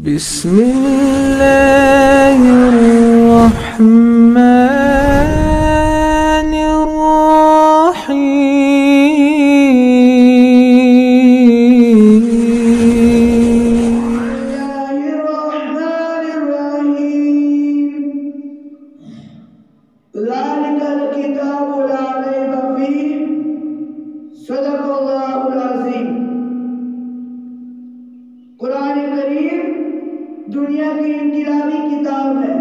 بسم الله الرحمن الرحيم ذلك الكتاب لا ريب فيه صدق الله العظیم۔ قرآن کریم دنیا کی انقلابی کتاب ہے۔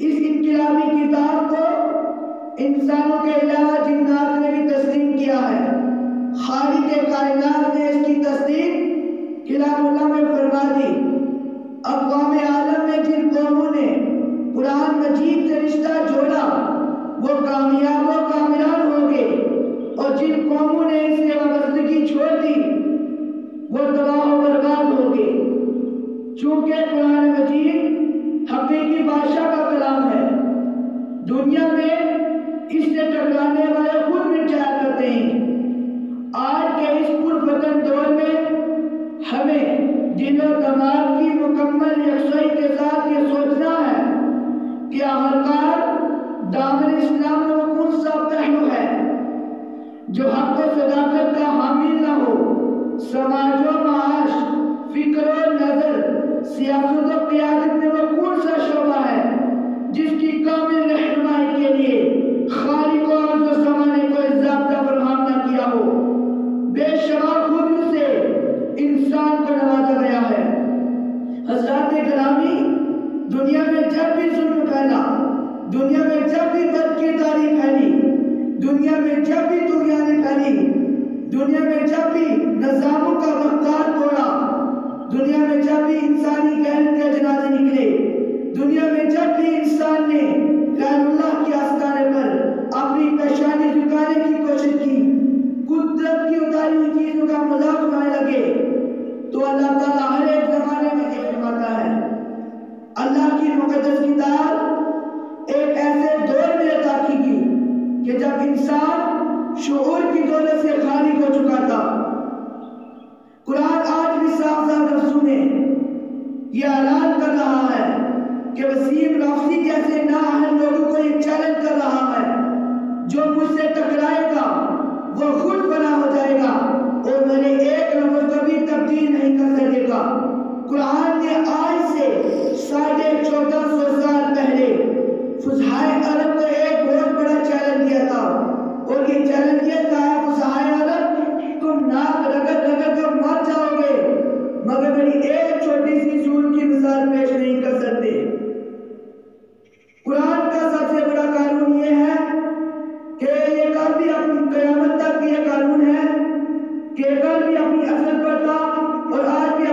اس انقلابی کتاب کو انسانوں کے علاوہ جنات نے بھی تسلیم کیا ہے۔ خالق کائنات نے اس کی تصدیق کلام اللہ میں فرما دی۔ اقوام عالم میں جن قوموں نے قرآن مجید سے رشتہ جوڑا وہ کامیاب و کامران ہو گئے، اور جن قوموں نے اس سے وابستگی چھوڑ دی وہ تباہ و برباد ہو گئے۔ چونکہ قرآن مجید حقیقی بادشاہ کا کلام ہے، دنیا میں اس سے ٹکرانے والے خود مٹ جایا کرتے ہیں۔ آج کے اس پرفتن دور میں ہمیں دل و دماغ کی مکمل یکسوئی کے ساتھ یہ سوچنا ہے کہ آخرکار دامن اسلام میں وہ کون سا پہلو ہے جو حق و صداقت کا حامل نہ ہو۔ سماج و معاش، فکر و نظر، سیاست و قیادت میں وہ کون سا شعبہ ہے جس کی کامل رہنمائی کے لیے خالق و ارض و سما نے کوئی ضابطہ فراہم نہ کیا ہو۔ بے شمار خوبیوں سے انسان کو نوازا گیا ہے۔ حضرات گرامی، دنیا میں جب بھی ظلم پھیلا، دنیا میں جب بھی بدکرداری پھیلی، دنیا میں جب بھی طغیان پھیلی، دنیا میں جب بھی نظاموں کا وقار توڑا، دنیا میں جب بھی انسانی غیر کے جنازے نکلے، دنیا میں جب بھی انسان نے غیر اللہ کے آستانے پر اپنی پیشانی جھکانے کی کوشش کی، قدرت کی اتاری ہوئی چیزوں کا مذاق اڑانے لگے، تو اللہ تعالیٰ ہر ایک زمانے میں یہ فرماتا ہے۔ اللہ کی مقدس کتاب ایک ایسے دور میں عطا کی گئی کہ جب انسان شعور کی دولت سے خالی ہو چکا تھا۔ قرآن آج بھی صاف صاف لفظوں میں یہ اعلان کر رہا ہے کہ وسیم رافضی جیسے نااہل لوگوں کو یہ چیلنج کر رہا ہے، جو مجھ سے ٹکرائے گا وہ خود فنا ہو جائے گا اور میرے ایک لفظ کبھی تبدیل نہیں کر سکے گا۔ قرآن نے آج سے 1450 سال پہلے فصحائے عرب کو ایک بہت بڑا چیلنج دیا تھا، اور یہ چیلنج یہ تھا، فصحائے عرب تم ناک رگڑ رگڑ کر مر جاؤ گے مگر میری ایک چھوٹی سی سور کی مثال پیش نہیں کر سکتے۔ قرآن کا سب سے بڑا قانون یہ ہے کہ یہ کل بھی اپنی قیامت تک یہ قانون ہے کہ کل بھی اپنی اصل پر تھا اور آج بھی